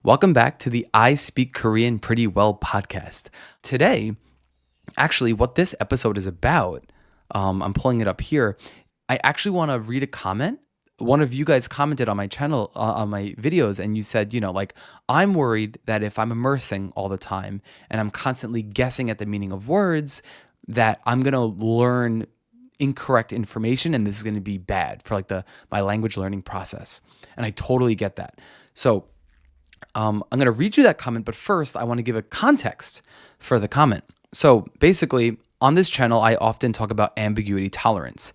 Welcome back to the I Speak Korean Pretty Well podcast. Today, actually, what this episode is about, I'm pulling it up here. I actually want to read a comment. One of you guys commented on my channel, on my videos, and you said, I'm worried that if I'm immersing all the time and I'm constantly guessing at the meaning of words, that I'm going to learn incorrect information and this is going to be bad for my language learning process. And I totally get that. So, I'm going to read you that comment, but first I want to give a context for the comment. So basically, on this channel, I often talk about ambiguity tolerance.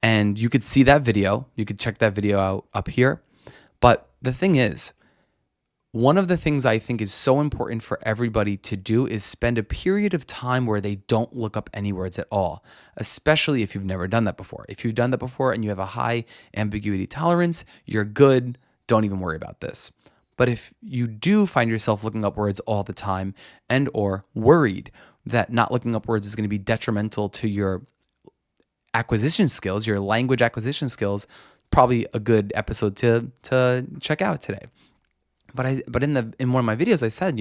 And you could see that video. You could check that video out up here. But the thing is, one of the things I think is so important for everybody to do is spend a period of time where they don't look up any words at all, especially if you've never done that before. If you've done that before and you have a high ambiguity tolerance, you're good. Don't even worry about this. But if you do find yourself looking up words all the time and or worried that not looking up words is going to be detrimental to your acquisition skills, your language acquisition skills, probably a good episode to check out today. But in one of my videos I said,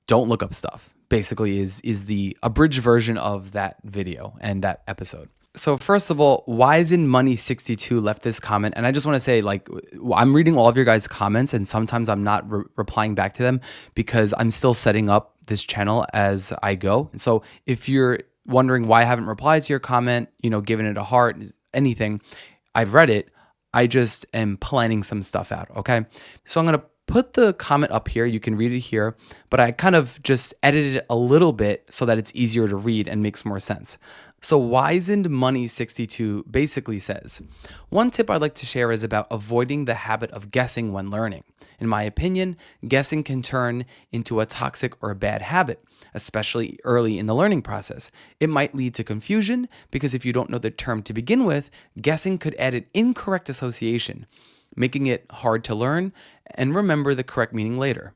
don't look up stuff. Basically is the abridged version of that video and that episode. So first of all, Money62 left this comment, and I just want to say, I'm reading all of your guys' comments, and sometimes I'm not replying back to them because I'm still setting up this channel as I go. And so if you're wondering why I haven't replied to your comment, giving it a heart, anything, I've read it. I just am planning some stuff out. Okay, so I'm gonna put the comment up here. You can read it here, but I kind of just edited it a little bit so that it's easier to read and makes more sense. So Wizened Money 62 basically says, one tip I'd like to share is about avoiding the habit of guessing when learning. In my opinion, guessing can turn into a toxic or a bad habit, especially early in the learning process. It might lead to confusion because if you don't know the term to begin with, guessing could add an incorrect association, making it hard to learn and remember the correct meaning later.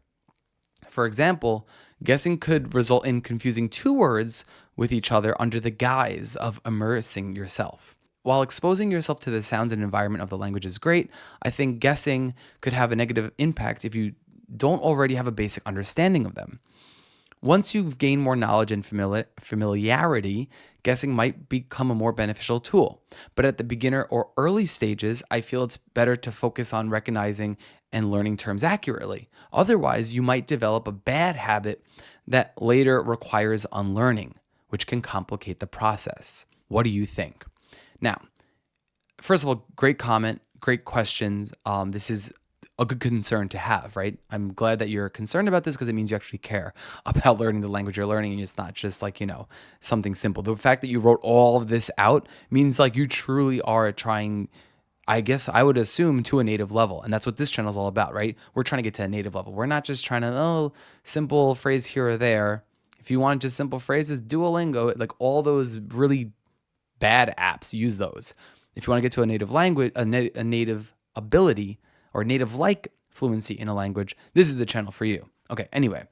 For example, guessing could result in confusing two words with each other under the guise of immersing yourself. While exposing yourself to the sounds and environment of the language is great, I think guessing could have a negative impact if you don't already have a basic understanding of them. Once you've gained more knowledge and familiarity, guessing might become a more beneficial tool. But at the beginner or early stages, I feel it's better to focus on recognizing and learning terms accurately. Otherwise, you might develop a bad habit that later requires unlearning, which can complicate the process. What do you think? Now, first of all, great comment, great questions. This is a good concern to have, right? I'm glad that you're concerned about this because it means you actually care about learning the language you're learning, and it's not just something simple. The fact that you wrote all of this out means you truly are trying, I guess I would assume, to a native level. And that's what this channel is all about, right? We're trying to get to a native level. We're not just trying to, simple phrase here or there. If you want just simple phrases, Duolingo, all those really bad apps, use those. If you want to get to a native language, a native ability, or native-like fluency in a language, this is the channel for you. Okay, anyway,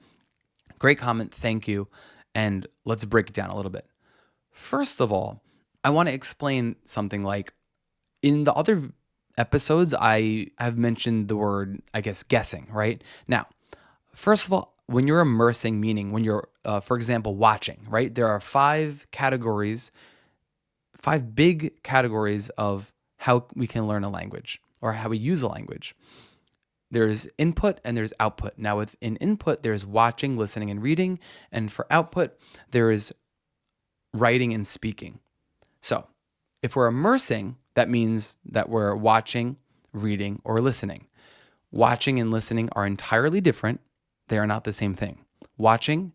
great comment, thank you, and let's break it down a little bit. First of all, I want to explain something in the other episodes, I have mentioned the word, guessing, right? Now, first of all, when you're immersing, meaning when you're, for example, watching, right? There are five big categories of how we can learn a language or how we use a language. There's input and there's output. Now within input, there's watching, listening, and reading. And for output, there is writing and speaking. So if we're immersing, that means that we're watching, reading, or listening. Watching and listening are entirely different. They are not the same thing. Watching,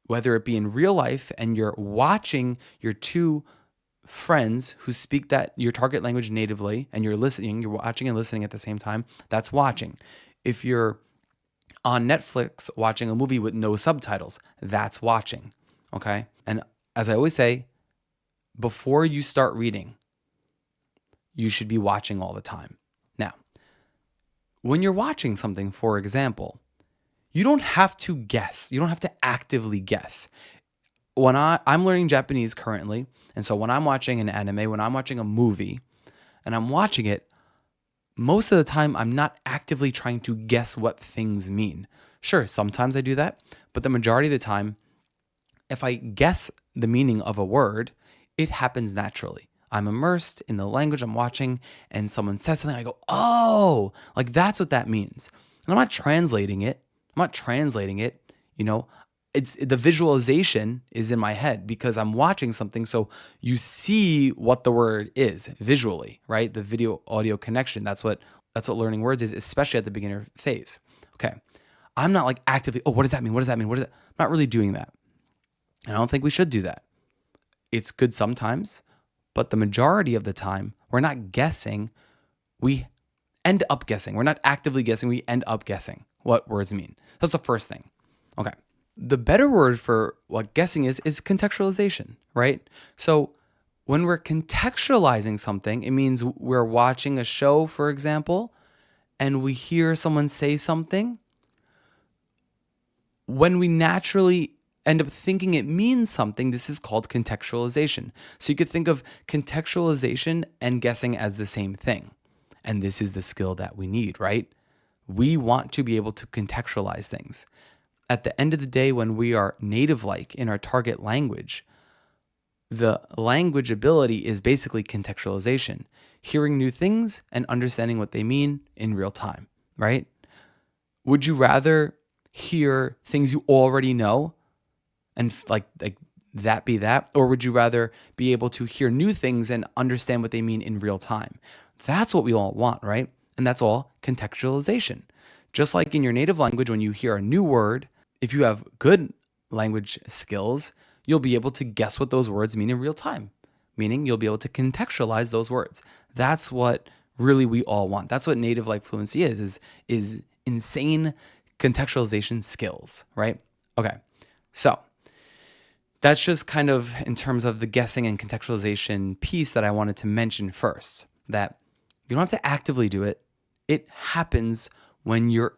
whether it be in real life and you're watching your two friends who speak that your target language natively and you're watching and listening at the same time, that's watching. If you're on Netflix watching a movie with no subtitles, that's watching, okay? And as I always say, before you start reading, you should be watching all the time. Now, when you're watching something, for example, you don't have to guess. You don't have to actively guess. When I'm learning Japanese currently, and so when I'm watching an anime, when I'm watching a movie, and I'm watching it, most of the time, I'm not actively trying to guess what things mean. Sure, sometimes I do that, but the majority of the time, if I guess the meaning of a word, it happens naturally. I'm immersed in the language I'm watching, and someone says something, I go, oh, like that's what that means. And I'm not translating it. You know, it's the visualization is in my head because I'm watching something. So you see what the word is visually, right? The video audio connection. That's what learning words is, especially at the beginner phase. Okay. I'm not like actively, oh, what does that mean? What does that mean? I'm not really doing that. And I don't think we should do that. It's good sometimes, but the majority of the time, we're not guessing. We end up guessing. We're not actively guessing. We end up guessing what words mean. That's the first thing. Okay. The better word for what guessing is contextualization, right? So when we're contextualizing something, it means we're watching a show, for example, and we hear someone say something. When we naturally end up thinking it means something, this is called contextualization. So you could think of contextualization and guessing as the same thing. And this is the skill that we need, right? We want to be able to contextualize things. At the end of the day, when we are native-like in our target language, the language ability is basically contextualization, hearing new things and understanding what they mean in real time, right? Would you rather hear things you already know and like that be that? Or would you rather be able to hear new things and understand what they mean in real time? That's what we all want, right? And that's all contextualization. Just like in your native language, when you hear a new word, if you have good language skills, you'll be able to guess what those words mean in real time, meaning you'll be able to contextualize those words. That's what really we all want. That's what native like fluency is insane contextualization skills, right? Okay, so that's just kind of in terms of the guessing and contextualization piece that I wanted to mention first, that you don't have to actively do it. It happens when you're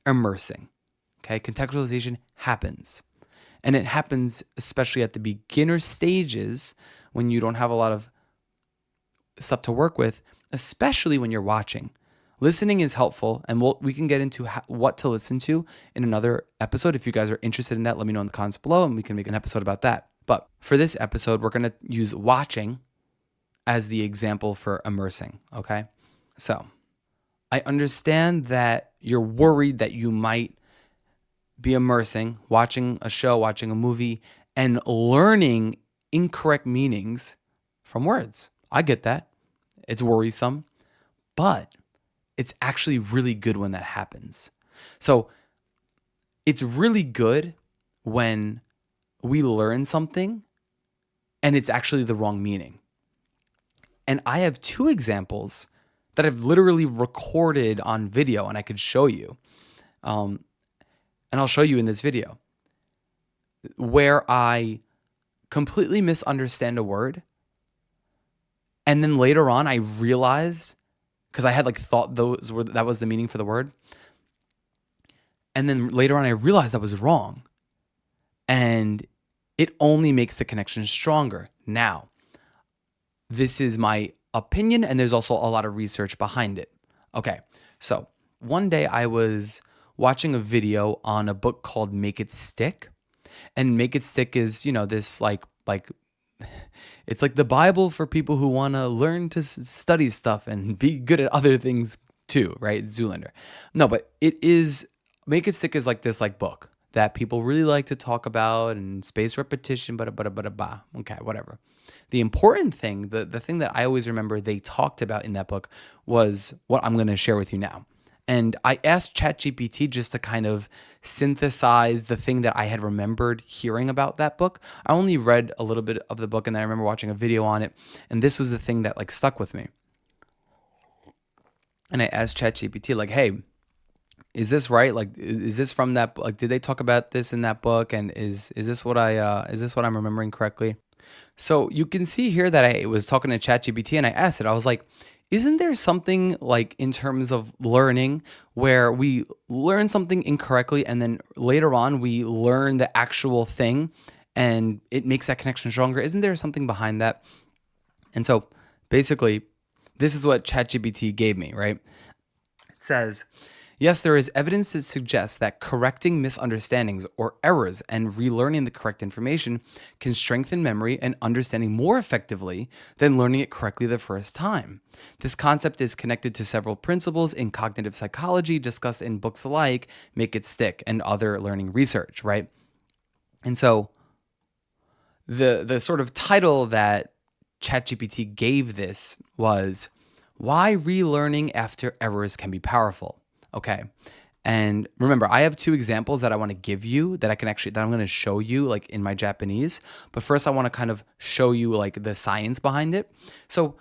immersing. Okay, contextualization happens. And it happens especially at the beginner stages when you don't have a lot of stuff to work with, especially when you're watching. Listening is helpful, and we can get into what to listen to in another episode. If you guys are interested in that, let me know in the comments below, and we can make an episode about that. But for this episode, we're going to use watching as the example for immersing, okay? So I understand that you're worried that you might be immersing, watching a show, watching a movie, and learning incorrect meanings from words. I get that. It's worrisome, but it's actually really good when that happens. So it's really good when we learn something and it's actually the wrong meaning. And I have two examples that I've literally recorded on video and I could show you. And I'll show you in this video where I completely misunderstand a word. And then later on, I realized, because I had like thought that was the meaning for the word. And then later on, I realized I was wrong. And it only makes the connection stronger. Now, this is my opinion, and there's also a lot of research behind it. Okay, so one day I was watching a video on a book called Make It Stick. And Make It Stick is, this like it's like the Bible for people who want to learn to study stuff and be good at other things too, right? Zoolander. No, but it is, Make It Stick is like this like book that people really like to talk about and space repetition, okay, whatever. The important thing, the thing that I always remember they talked about in that book was what I'm going to share with you now. And I asked ChatGPT just to kind of synthesize the thing that I had remembered hearing about that book. I only read a little bit of the book, and then I remember watching a video on it, and this was the thing that like stuck with me. And I asked ChatGPT like, "Hey, is this right? Like, is this from that? Like, did they talk about this in that book? And is this what I'm remembering correctly?" So you can see here that I was talking to ChatGPT, and I asked it. I was like, isn't there something like in terms of learning where we learn something incorrectly and then later on we learn the actual thing and it makes that connection stronger? Isn't there something behind that? And so basically this is what ChatGPT gave me, right? It says, yes, there is evidence that suggests that correcting misunderstandings or errors and relearning the correct information can strengthen memory and understanding more effectively than learning it correctly the first time. This concept is connected to several principles in cognitive psychology discussed in books like Make It Stick and other learning research, right? And so the sort of title that ChatGPT gave this was Why Relearning After Errors Can Be Powerful. Okay. And remember, I have two examples that I want to give you that I'm going to show you like in my Japanese. But first I want to kind of show you like the science behind it. So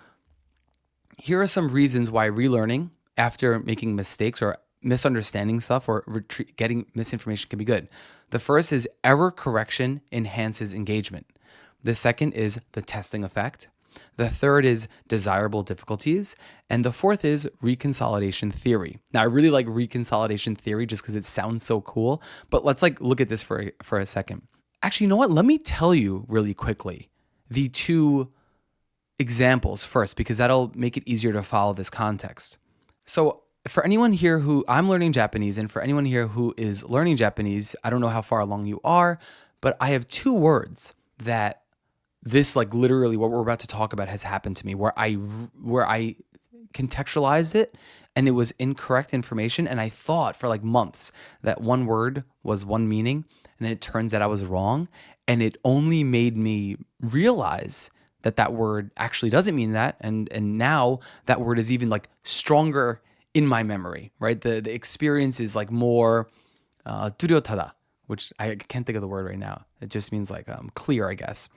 here are some reasons why relearning after making mistakes or misunderstanding stuff or getting misinformation can be good. The first is error correction enhances engagement. The second is the testing effect. The third is desirable difficulties. And the fourth is reconsolidation theory. Now, I really like reconsolidation theory just because it sounds so cool. But let's like look at this for a second. Actually, you know what? Let me tell you really quickly the two examples first, because that'll make it easier to follow this context. So for anyone here who I'm learning Japanese, and for anyone here who is learning Japanese, I don't know how far along you are, but I have two words that this like literally what we're about to talk about has happened to me where I contextualized it and it was incorrect information. And I thought for like months that one word was one meaning. And then it turns out I was wrong. And it only made me realize that that word actually doesn't mean that. And now that word is even like stronger in my memory, right? The experience is like more turyotada, which I can't think of the word right now. It just means like clear, I guess.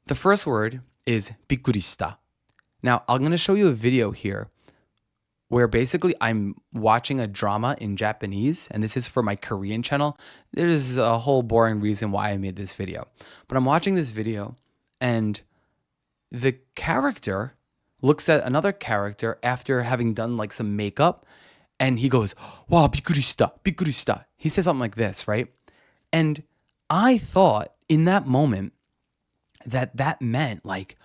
The first word is bikkurishita. Now, I'm going to show you a video here where basically I'm watching a drama in Japanese, and this is for my Korean channel. There's a whole boring reason why I made this video. But I'm watching this video, and the character looks at another character after having done like some makeup, and he goes, wow, bikkurishita, bikkurishita. He says something like this, right? And I thought in that moment, that meant like,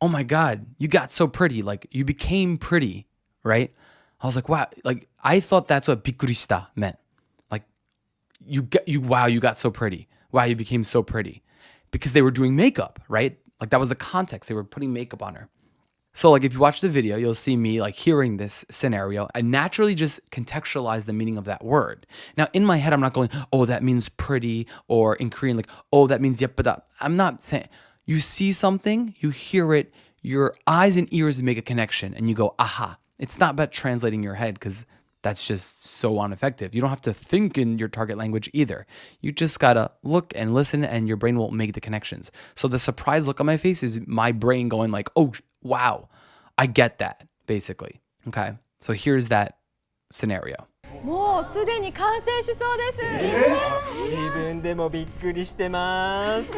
oh my God, you got so pretty. Like you became pretty, right? I was like, wow. Like I thought that's what bikkurishita meant. Like you got so pretty. Wow, you became so pretty. Because they were doing makeup, right? Like that was the context. They were putting makeup on her. So like if you watch the video, you'll see me like hearing this scenario. I naturally just contextualize the meaning of that word. Now in my head, I'm not going, oh, that means pretty, or in Korean, like, oh, that means yepada. I'm not saying. You see something, you hear it, your eyes and ears make a connection and you go, aha. It's not about translating your head because that's just so ineffective. You don't have to think in your target language either. You just gotta look and listen and your brain will make the connections. So the surprise look on my face is my brain going like, oh, wow, I get that, basically. Okay, so here's that scenario. もうすでに完成しそうです。自分でもびっくりしてます。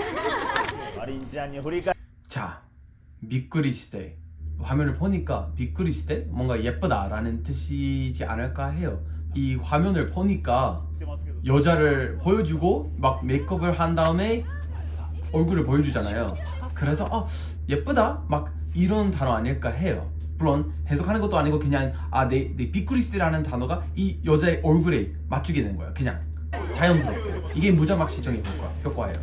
マリンちゃんに振り返 자, 비꾸리시대. 화면을 보니까 비꾸리시대 뭔가 예쁘다라는 뜻이지 않을까 해요. 이 화면을 보니까 여자를 보여주고 막 메이크업을 한 다음에 얼굴을 보여주잖아요. 그래서 예쁘다 막 이런 단어 아닐까 해요. 물론 해석하는 것도 아니고 그냥 내 비꾸리시대라는 단어가 이 여자의 얼굴에 맞추게 된 거예요. 그냥 자연스럽게. 이게 무자막 시청의 효과예요.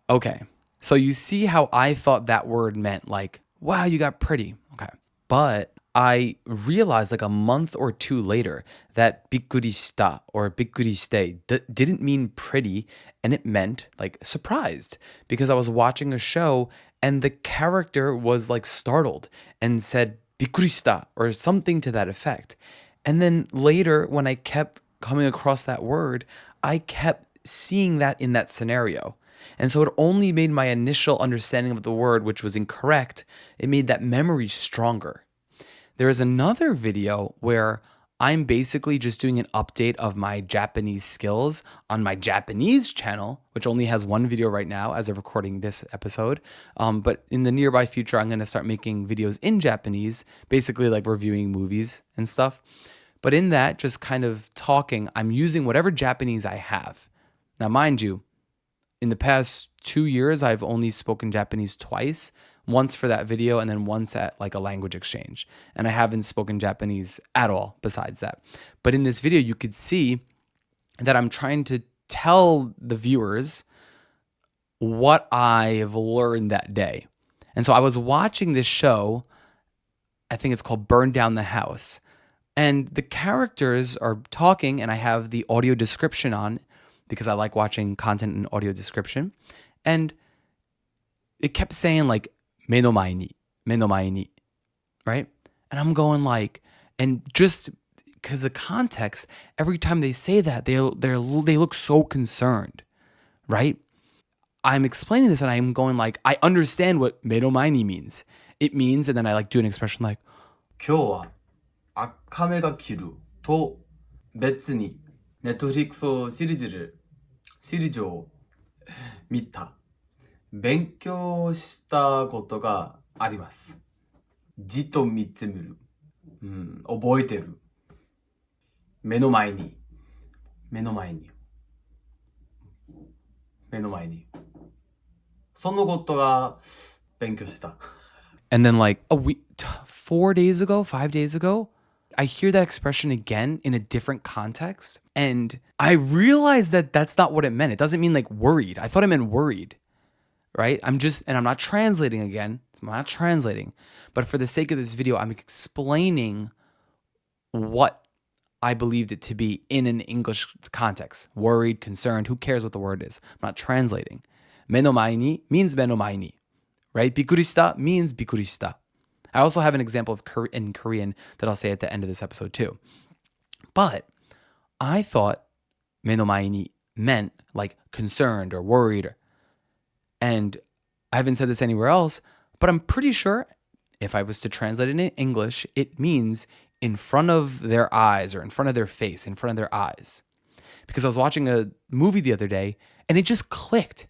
Okay. So you see how I thought that word meant like, wow, you got pretty. Okay. But I realized like a month or two later that bikkurishita or bikkurishite didn't mean pretty, and it meant like surprised, because I was watching a show and the character was like startled and said bikkurishita or something to that effect. And then later when I kept coming across that word, I kept seeing that in that scenario. And so it only made my initial understanding of the word, which was incorrect, it made that memory stronger. There is another video where I'm basically just doing an update of my Japanese skills on my Japanese channel, which only has one video right now as of recording this episode. But in the nearby future, I'm going to start making videos in Japanese, basically like reviewing movies and stuff. But in that, just kind of talking, I'm using whatever Japanese I have. Now, mind you, in the past 2 years, I've only spoken Japanese twice once for that video and then once at like a language exchange. And I haven't spoken Japanese at all besides that. But in this video, you could see that I'm trying to tell the viewers what I've learned that day. And so I was watching this show, I think it's called Burn Down the House. And the characters are talking, and I have the audio description on because I like watching content in audio description. And it kept saying like, "目の前に, 目の前に," right? And I'm going like, and just because the context, every time they say that, they look so concerned, right? I'm explaining this and I'm going like, I understand what 目の前に means. It means, and then I like do an expression like, 今日は赤目が来ると別にネットフリックスシリーズを見た。勉強したことがあります。じっと見つめる。覚えてる。目の前に。そのことが勉強した。And then like 4 days ago, 5 days ago, I hear that expression again in a different context. And I realized that that's not what it meant. It doesn't mean like worried. I thought it meant worried, right? I'm not translating again. I'm not translating. But for the sake of this video, I'm explaining what I believed it to be in an English context. Worried, concerned, who cares what the word is? I'm not translating. 目の前に means 目の前に, right? びっくりした means びっくりした. I also have an example of in Korean that I'll say at the end of this episode too. But I thought 目の前に meant like concerned or worried. And I haven't said this anywhere else, but I'm pretty sure if I was to translate it in English, it means in front of their eyes or in front of their face, in front of their eyes. Because I was watching a movie the other day and it just clicked.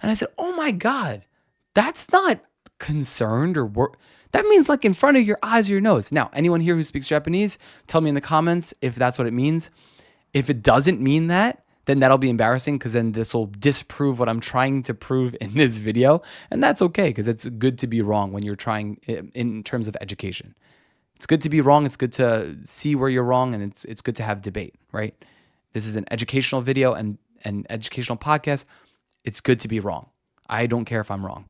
And I said, oh my God, that's not concerned or that means like in front of your eyes or your nose. Now, anyone here who speaks Japanese, tell me in the comments if that's what it means. If it doesn't mean that, then that'll be embarrassing because then this will disprove what I'm trying to prove in this video. And that's okay because it's good to be wrong when you're trying in terms of education. It's good to be wrong. It's good to see where you're wrong. And it's good to have debate, right? This is an educational video and an educational podcast. It's good to be wrong. I don't care if I'm wrong.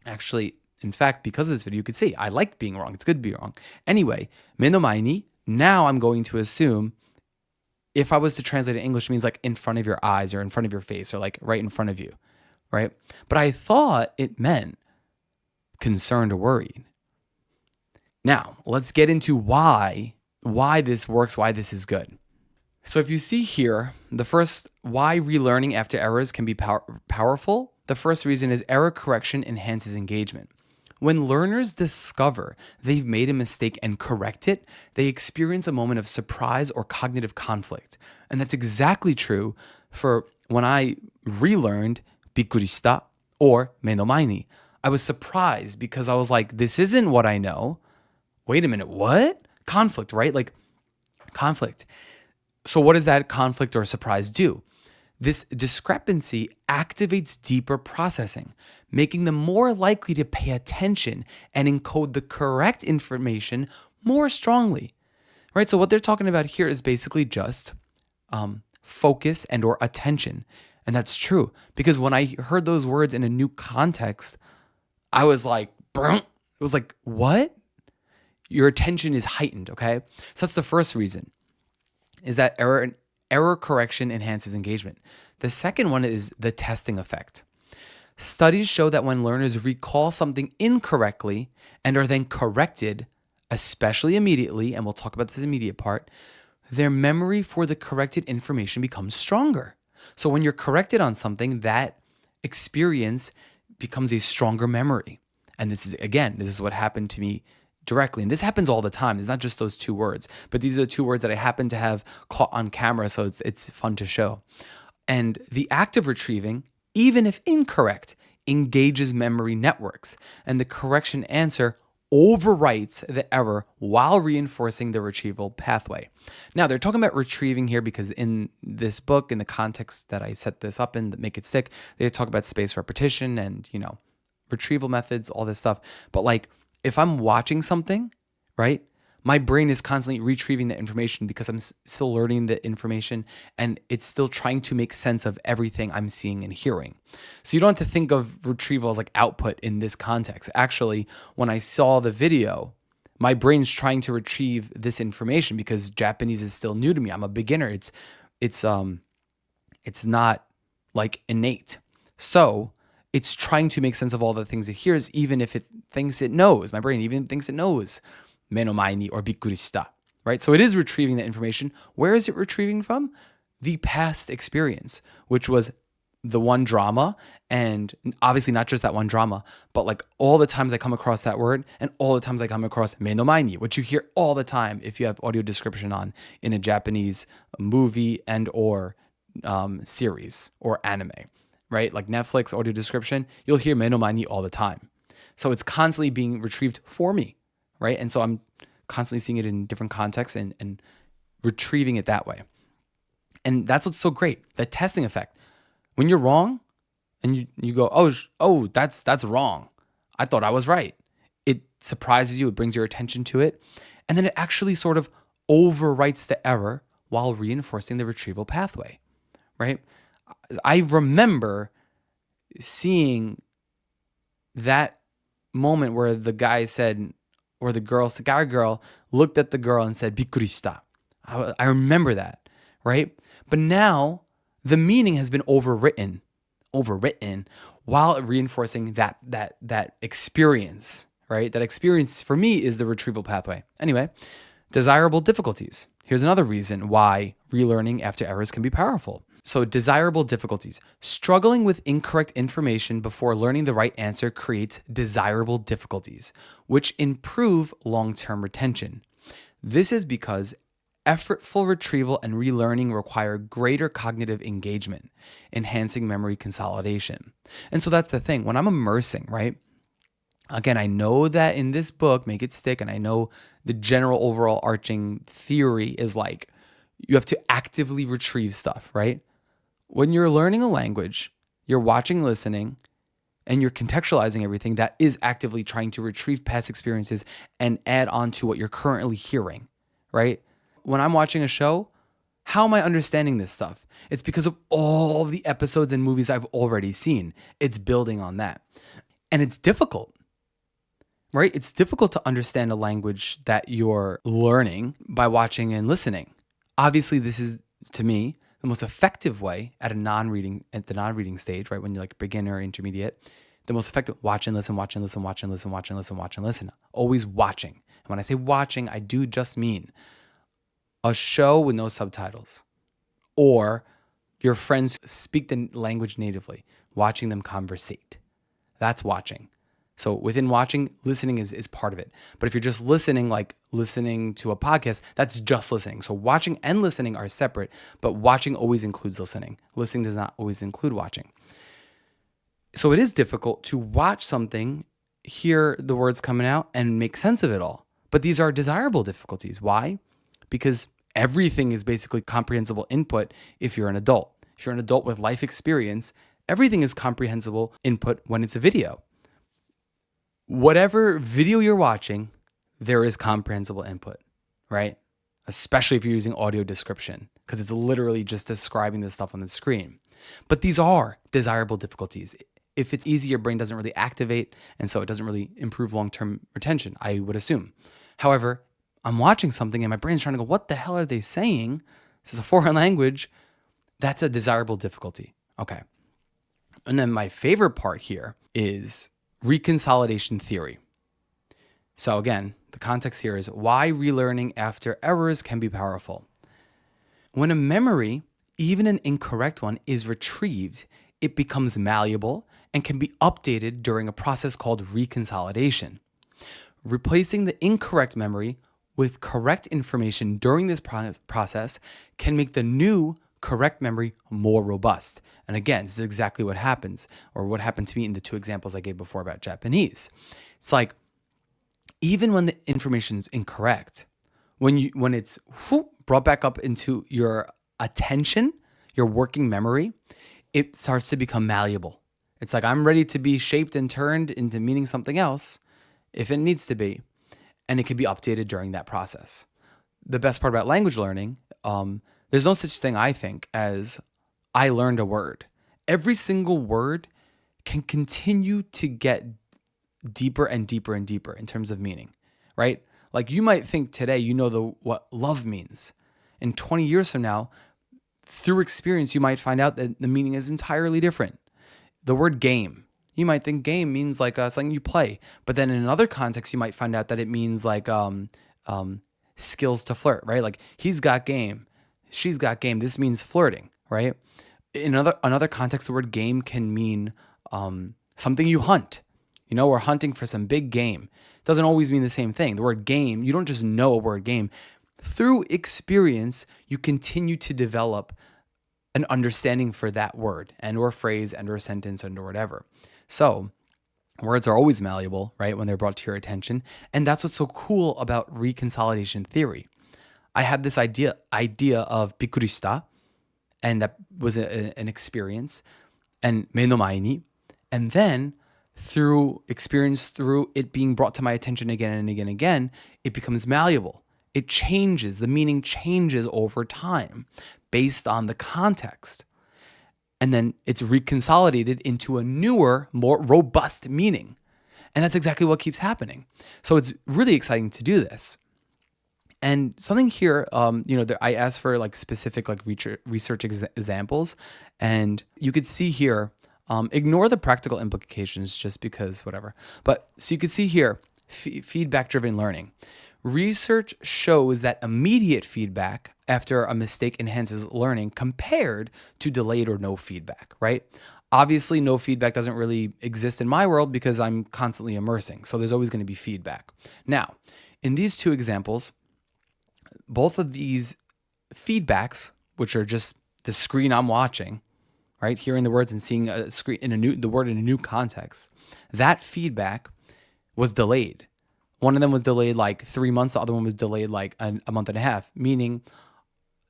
Actually, in fact, because of this video, you could see I like being wrong. It's good to be wrong. Anyway, 目の前に, now I'm going to assume if I was to translate it in English, it means like in front of your eyes or in front of your face or like right in front of you, right? But I thought it meant concerned or worried. Now, let's get into why this works, why this is good. So if you see here, the first why relearning after errors can be powerful, the first reason is error correction enhances engagement. When learners discover they've made a mistake and correct it, they experience a moment of surprise or cognitive conflict. And that's exactly true for when I relearned びっくりした or 目の前に. I was surprised because I was like, this isn't what I know. Wait a minute, what? Conflict, right? Like conflict. So what does that conflict or surprise do? This discrepancy activates deeper processing, making them more likely to pay attention and encode the correct information more strongly, right? So what they're talking about here is basically just focus and or attention. And that's true because when I heard those words in a new context, I was like, it was like, what? Your attention is heightened, okay? So that's the first reason, is that error correction enhances engagement. The second one is the testing effect. Studies show that when learners recall something incorrectly and are then corrected, especially immediately, and we'll talk about this immediate part, their memory for the corrected information becomes stronger. So when you're corrected on something, that experience becomes a stronger memory. And this is what happened to me directly. And this happens all the time. It's not just those two words, but these are the two words that I happen to have caught on camera, so it's fun to show. And the act of retrieving, even if incorrect, engages memory networks, and the correction answer overwrites the error while reinforcing the retrieval pathway. Now, they're talking about retrieving here because in this book, in the context that I set this up in, that make it stick, they talk about spaced repetition and, retrieval methods, all this stuff. But like if I'm watching something, right? My brain is constantly retrieving the information because I'm still learning the information and it's still trying to make sense of everything I'm seeing and hearing. So you don't have to think of retrieval as like output in this context. Actually, when I saw the video, my brain's trying to retrieve this information because Japanese is still new to me. I'm a beginner. It's not like innate. So it's trying to make sense of all the things it hears, even if it thinks it knows. My brain even thinks it knows menomae ni or bikurishita, right? So it is retrieving the information. Where is it retrieving from? The past experience, which was the one drama, and obviously not just that one drama, but like all the times I come across that word and all the times I come across menomae ni, which you hear all the time if you have audio description on in a Japanese movie and or series or anime, right? Like Netflix audio description, you'll hear menomae ni all the time. So it's constantly being retrieved for me, right? And so I'm constantly seeing it in different contexts and retrieving it that way. And that's what's so great, the testing effect. When you're wrong and you go, oh, that's wrong. I thought I was right. It surprises you, it brings your attention to it. And then it actually sort of overwrites the error while reinforcing the retrieval pathway, right? I remember seeing that moment where the guy said, or the guy or girl looked at the girl and said, bikurishita. I remember that, right? But now the meaning has been overwritten while reinforcing that experience, right? That experience for me is the retrieval pathway. Anyway, desirable difficulties. Here's another reason why relearning after errors can be powerful. So desirable difficulties. Struggling with incorrect information before learning the right answer creates desirable difficulties, which improve long-term retention. This is because effortful retrieval and relearning require greater cognitive engagement, enhancing memory consolidation. And so that's the thing. When I'm immersing, right? Again, I know that in this book, Make It Stick, and I know the general overall arching theory is like you have to actively retrieve stuff, right? When you're learning a language, you're watching, listening, and you're contextualizing everything that is actively trying to retrieve past experiences and add on to what you're currently hearing, right? When I'm watching a show, how am I understanding this stuff? It's because of all the episodes and movies I've already seen. It's building on that. And it's difficult, right? It's difficult to understand a language that you're learning by watching and listening. Obviously, this is, to me, the most effective way at the non-reading stage, right? When you're like beginner, intermediate, the most effective, watch and listen. Always watching. And when I say watching, I do just mean a show with no subtitles or your friends speak the language natively, watching them conversate. That's watching. So within watching, listening is part of it. But if you're just listening, like listening to a podcast, that's just listening. So watching and listening are separate, but watching always includes listening. Listening does not always include watching. So it is difficult to watch something, hear the words coming out, and make sense of it all. But these are desirable difficulties. Why? Because everything is basically comprehensible input if you're an adult. If you're an adult with life experience, everything is comprehensible input when it's a video. Whatever video you're watching, there is comprehensible input, right? Especially if you're using audio description, because it's literally just describing the stuff on the screen. But these are desirable difficulties. If it's easy, your brain doesn't really activate, and so it doesn't really improve long-term retention, I would assume. However, I'm watching something and my brain's trying to go, what the hell are they saying? This is a foreign language. That's a desirable difficulty. Okay. And then my favorite part here is reconsolidation theory. So again, the context here is why relearning after errors can be powerful. When a memory, even an incorrect one, is retrieved, it becomes malleable and can be updated during a process called reconsolidation. Replacing the incorrect memory with correct information during this process can make the new correct memory more robust. And again, this is exactly what happens, or what happened to me in the two examples I gave before about Japanese. It's like, even when the information's incorrect, when it's brought back up into your attention, your working memory, it starts to become malleable. It's like I'm ready to be shaped and turned into meaning something else if it needs to be, and it can be updated during that process. The best part about language learning, there's no such thing, I think, as I learned a word. Every single word can continue to get deeper and deeper and deeper in terms of meaning, right? Like you might think today you know what love means. In 20 years from now, through experience, you might find out that the meaning is entirely different. The word game, you might think game means like something you play, but then in another context, you might find out that it means like skills to flirt, right? Like he's got game, she's got game. This means flirting, right? In another context, the word game can mean something you hunt. You know, we're hunting for some big game. It doesn't always mean the same thing. The word game, you don't just know a word game. Through experience, you continue to develop an understanding for that word and or phrase and or sentence and or whatever. So words are always malleable, right, when they're brought to your attention. And that's what's so cool about reconsolidation theory. I had this idea of bikurishita, and that was an experience, and me no mae ni. And then through experience, through it being brought to my attention again and again and again, it becomes malleable. It changes. The meaning changes over time based on the context. And then it's reconsolidated into a newer, more robust meaning. And that's exactly what keeps happening. So it's really exciting to do this. And something here, I asked for like specific like research examples, and you could see here, ignore the practical implications just because whatever. But so you could see here, feedback-driven learning. Research shows that immediate feedback after a mistake enhances learning compared to delayed or no feedback, right? Obviously, no feedback doesn't really exist in my world because I'm constantly immersing. So there's always going to be feedback. Now, in these two examples, both of these feedbacks, which are just the screen I'm watching, right? Hearing the words and seeing a screen the word in a new context, that feedback was delayed. One of them was delayed like 3 months. The other one was delayed like a month and a half, meaning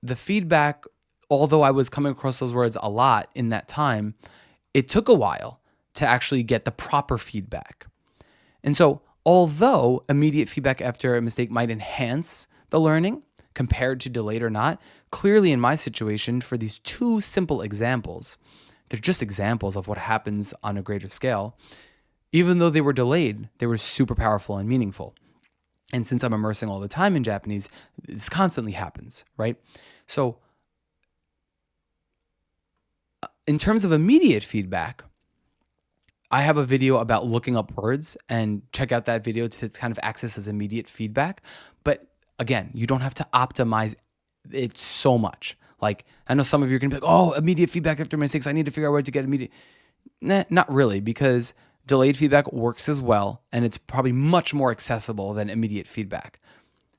the feedback, although I was coming across those words a lot in that time, it took a while to actually get the proper feedback. And so although immediate feedback after a mistake might enhance the learning compared to delayed or not, clearly in my situation, for these two simple examples, they're just examples of what happens on a greater scale. Even though they were delayed, they were super powerful and meaningful. And since I'm immersing all the time in Japanese, this constantly happens, right? So in terms of immediate feedback, I have a video about looking up words, and check out that video to kind of access as immediate feedback. But again, you don't have to optimize it so much. Like, I know some of you are going to be like, oh, immediate feedback after mistakes, I need to figure out where to get immediate. Nah, not really, because delayed feedback works as well, and it's probably much more accessible than immediate feedback.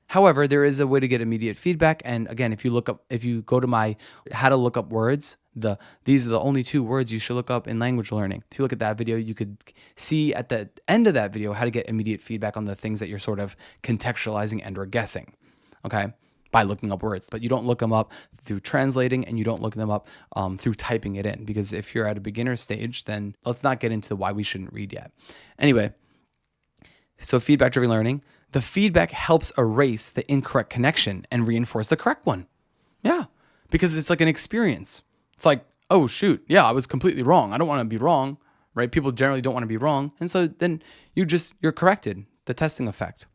However, there is a way to get immediate feedback. And again, if you go to my how to look up words, these are the only 2 words you should look up in language learning. If you look at that video, you could see at the end of that video how to get immediate feedback on the things that you're sort of contextualizing and or guessing, okay, by looking up words. But you don't look them up through translating, and you don't look them up through typing it in, because if you're at a beginner stage, then let's not get into why we shouldn't read yet. Anyway, so feedback-driven learning. The feedback helps erase the incorrect connection and reinforce the correct one. Yeah, because it's like an experience. It's like, oh, shoot, yeah, I was completely wrong. I don't want to be wrong, right? People generally don't want to be wrong. And so then you're corrected, the testing effect.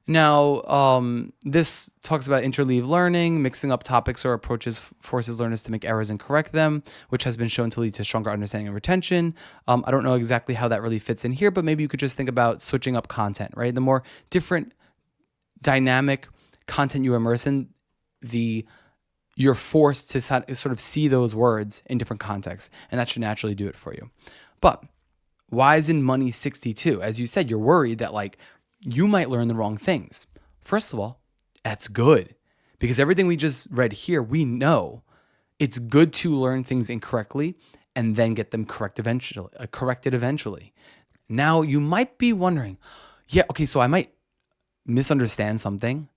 Now, this talks about interleave learning. Mixing up topics or approaches forces learners to make errors and correct them, which has been shown to lead to stronger understanding and retention. I don't know exactly how that really fits in here, but maybe you could just think about switching up content, right? The more different dynamic content you immerse in, you're forced to sort of see those words in different contexts, and that should naturally do it for you. But why isn't money 62? As you said, you're worried that like you might learn the wrong things. First of all, that's good, because everything we just read here, we know it's good to learn things incorrectly and then get them corrected eventually. Now you might be wondering, yeah, okay, so I might misunderstand something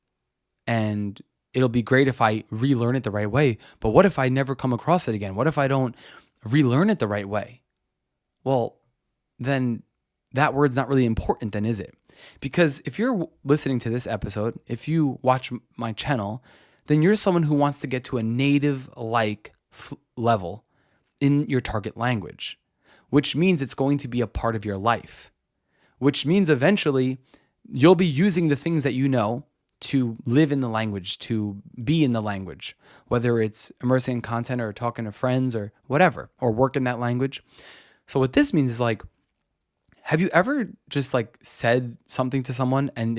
and it'll be great if I relearn it the right way, but what if I never come across it again? What if I don't relearn it the right way? well, then that word's not really important then, is it? Because if you're listening to this episode, if you watch my channel, then you're someone who wants to get to a native-like level in your target language, which means it's going to be a part of your life, which means eventually you'll be using the things that you know to live in the language, to be in the language, whether it's immersing in content or talking to friends or whatever, or work in that language. So what this means is like, have you ever just like said something to someone and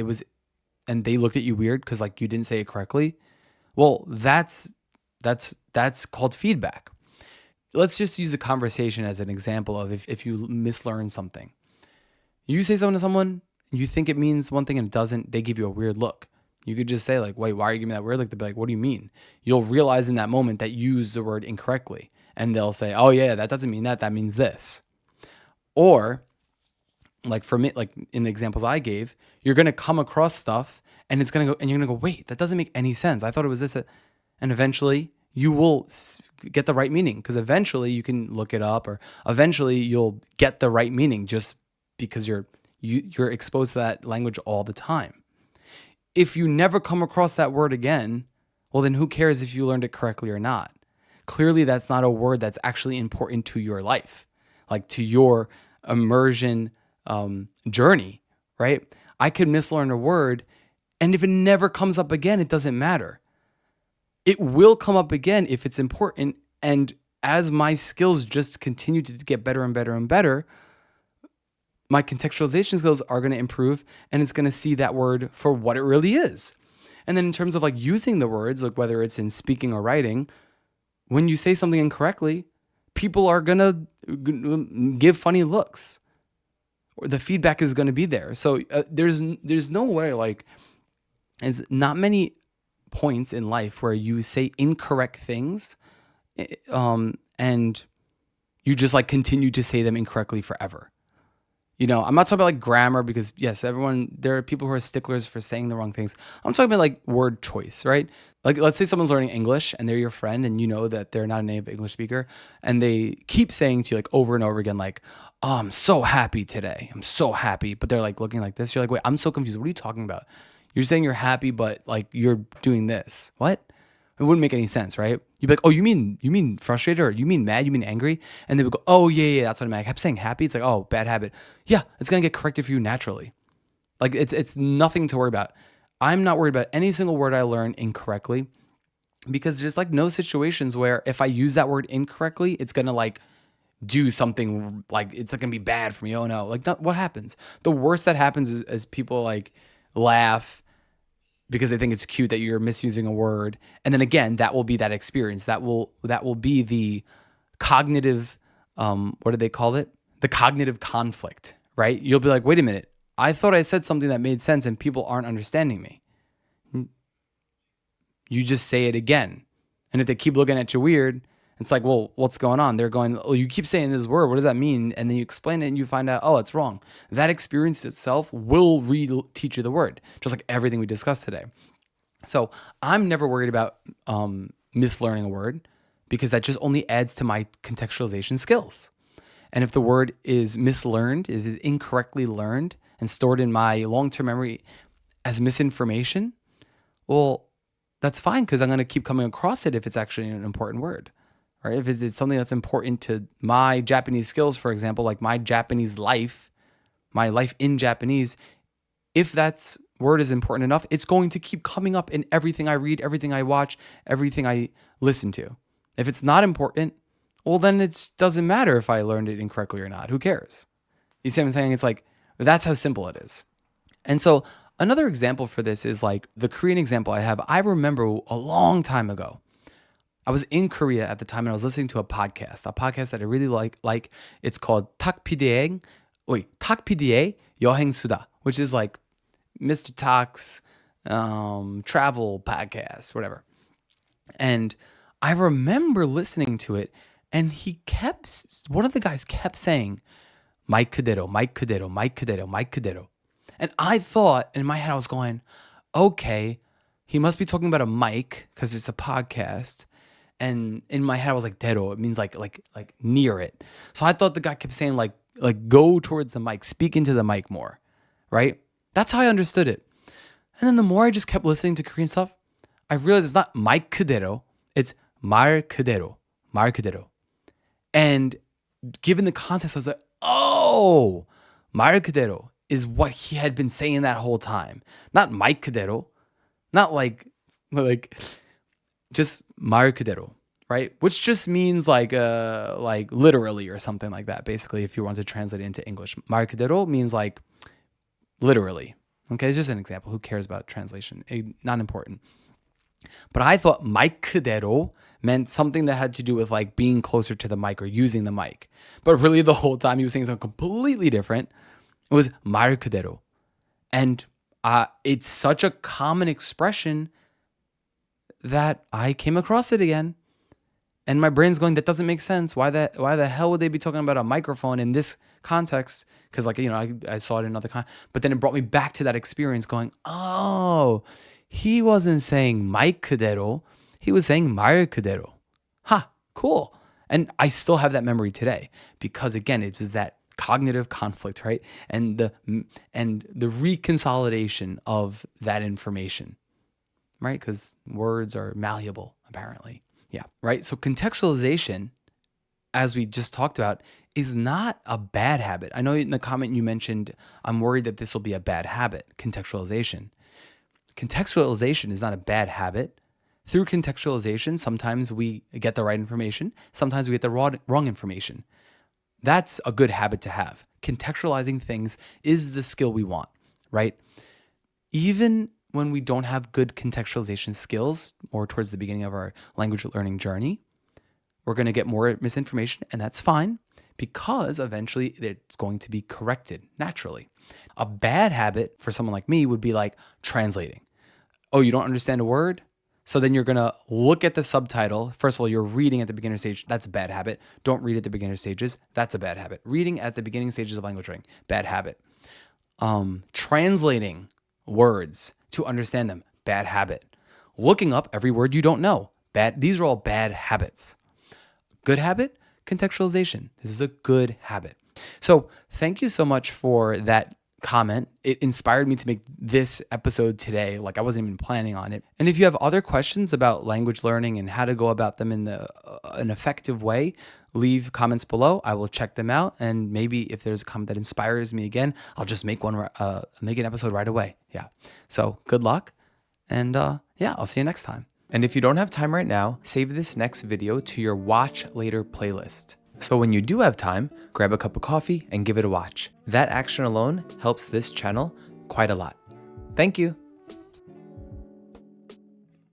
they looked at you weird because like you didn't say it correctly? Well, that's called feedback. Let's just use a conversation as an example of if you mislearn something. You say something to someone, you think it means one thing and it doesn't, they give you a weird look. You could just say like, wait, why are you giving me that weird look? They'll be like, what do you mean? You'll realize in that moment that you used the word incorrectly. And they'll say, oh yeah, that doesn't mean that, that means this. Or like for me, like in the examples I gave, you're going to come across stuff and it's going to go, and you're going to go, wait, that doesn't make any sense. I thought it was this. And eventually you will get the right meaning, because eventually you can look it up, or eventually you'll get the right meaning just because you're exposed to that language all the time. If you never come across that word again, well, then who cares if you learned it correctly or not? Clearly, that's not a word that's actually important to your life, like to your immersion journey, right? I could mislearn a word, and if it never comes up again, it doesn't matter. It will come up again if it's important. And as my skills just continue to get better and better and better, my contextualization skills are going to improve, and it's going to see that word for what it really is. And then in terms of like using the words, like whether it's in speaking or writing, when you say something incorrectly, people are going to give funny looks, or the feedback is going to be there. So there's no way, like, there's not many points in life where you say incorrect things and you just like continue to say them incorrectly forever. You know, I'm not talking about like grammar, because yes, there are people who are sticklers for saying the wrong things. I'm talking about like word choice, right? Like let's say someone's learning English and they're your friend and you know that they're not a native English speaker, and they keep saying to you like over and over again, like, oh, I'm so happy today. I'm so happy. But they're like looking like this. You're like, wait, I'm so confused. What are you talking about? You're saying you're happy, but like you're doing this. What? It wouldn't make any sense, right? You'd be like, oh, you mean frustrated, or you mean mad, you mean angry? And they would go, oh, yeah, that's what I meant. I kept saying happy. It's like, oh, bad habit. Yeah, it's going to get corrected for you naturally. Like it's nothing to worry about. I'm not worried about any single word I learn incorrectly, because there's like no situations where if I use that word incorrectly, it's going to like do something, like it's going to be bad for me. Oh no, like what happens? The worst that happens is people like laugh because they think it's cute that you're misusing a word. And then again, that will be that experience. That will be the cognitive, what do they call it? The cognitive conflict, right? You'll be like, wait a minute, I thought I said something that made sense and people aren't understanding me. You just say it again. And if they keep looking at you weird, it's like, well, what's going on? They're going, oh, you keep saying this word. What does that mean? And then you explain it and you find out, oh, it's wrong. That experience itself will teach you the word, just like everything we discussed today. So I'm never worried about mislearning a word, because that just only adds to my contextualization skills. And if the word is mislearned, it is incorrectly learned and stored in my long-term memory as misinformation, well, that's fine, because I'm going to keep coming across it if it's actually an important word. Right? If it's something that's important to my Japanese skills, for example, like my Japanese life, my life in Japanese, if that word is important enough, it's going to keep coming up in everything I read, everything I watch, everything I listen to. If it's not important, well, then it doesn't matter if I learned it incorrectly or not. Who cares? You see what I'm saying? It's like, that's how simple it is. And so another example for this is like the Korean example I have. I remember a long time ago, I was in Korea at the time and I was listening to a podcast that I really like. It's called Tak PD의 여행 수다, which is like Mr. Tak's travel podcast, whatever. And I remember listening to it, and one of the guys kept saying, "마이크 그대로, 마이크 그대로, 마이크 그대로, 마이크 그대로." And I thought, in my head, I was going, okay, he must be talking about a mic because it's a podcast. And in my head, I was like, dero. It means like near it. So I thought the guy kept saying like go towards the mic, speak into the mic more, right? That's how I understood it. And then the more I just kept listening to Korean stuff, I realized it's not mic 그대로, it's 말 그대로, 말 그대로. And given the context, I was like, oh, 말 그대로 is what he had been saying that whole time. Not mic 그대로, not like just 말 그대로, right? Which just means like literally or something like that. Basically, if you want to translate it into English, 말 그대로 means like literally. Okay, it's just an example. Who cares about translation? Not important. But I thought mic 그대로 meant something that had to do with like being closer to the mic or using the mic. But really the whole time he was saying something completely different. It was 말 그대로. And it's such a common expression that I came across it again. And my brain's going, that doesn't make sense. Why the hell would they be talking about a microphone in this context? Because I saw it in another context. But then it brought me back to that experience going, oh, he wasn't saying mic 그대로. He was saying 말 그대로. Ha, cool. And I still have that memory today because again, it was that cognitive conflict, right? And the reconsolidation of that information, right? Because words are malleable, apparently. Yeah, right? So contextualization, as we just talked about, is not a bad habit. I know in the comment you mentioned, I'm worried that this will be a bad habit, contextualization. Contextualization is not a bad habit. Through contextualization, sometimes we get the right information, sometimes we get the wrong information. That's a good habit to have. Contextualizing things is the skill we want, right? Even when we don't have good contextualization skills, or towards the beginning of our language learning journey, we're going to get more misinformation, and that's fine because eventually it's going to be corrected naturally. A bad habit for someone like me would be like translating. Oh, you don't understand a word? So then you're going to look at the subtitle. First of all, you're reading at the beginner stage. That's a bad habit. Don't read at the beginner stages. That's a bad habit. Reading at the beginning stages of language learning, bad habit. Translating words to understand them, bad habit. Looking up every word you don't know, bad. These are all bad habits. Good habit, contextualization. This is a good habit. So thank you so much for that comment. It inspired me to make this episode today. Like I wasn't even planning on it. And if you have other questions about language learning and how to go about them in an effective way, leave comments below. I will check them out. And maybe if there's a comment that inspires me again, I'll just make an episode right away. Yeah. So good luck. And I'll see you next time. And if you don't have time right now, save this next video to your watch later playlist. So when you do have time, grab a cup of coffee and give it a watch. That action alone helps this channel quite a lot. Thank you.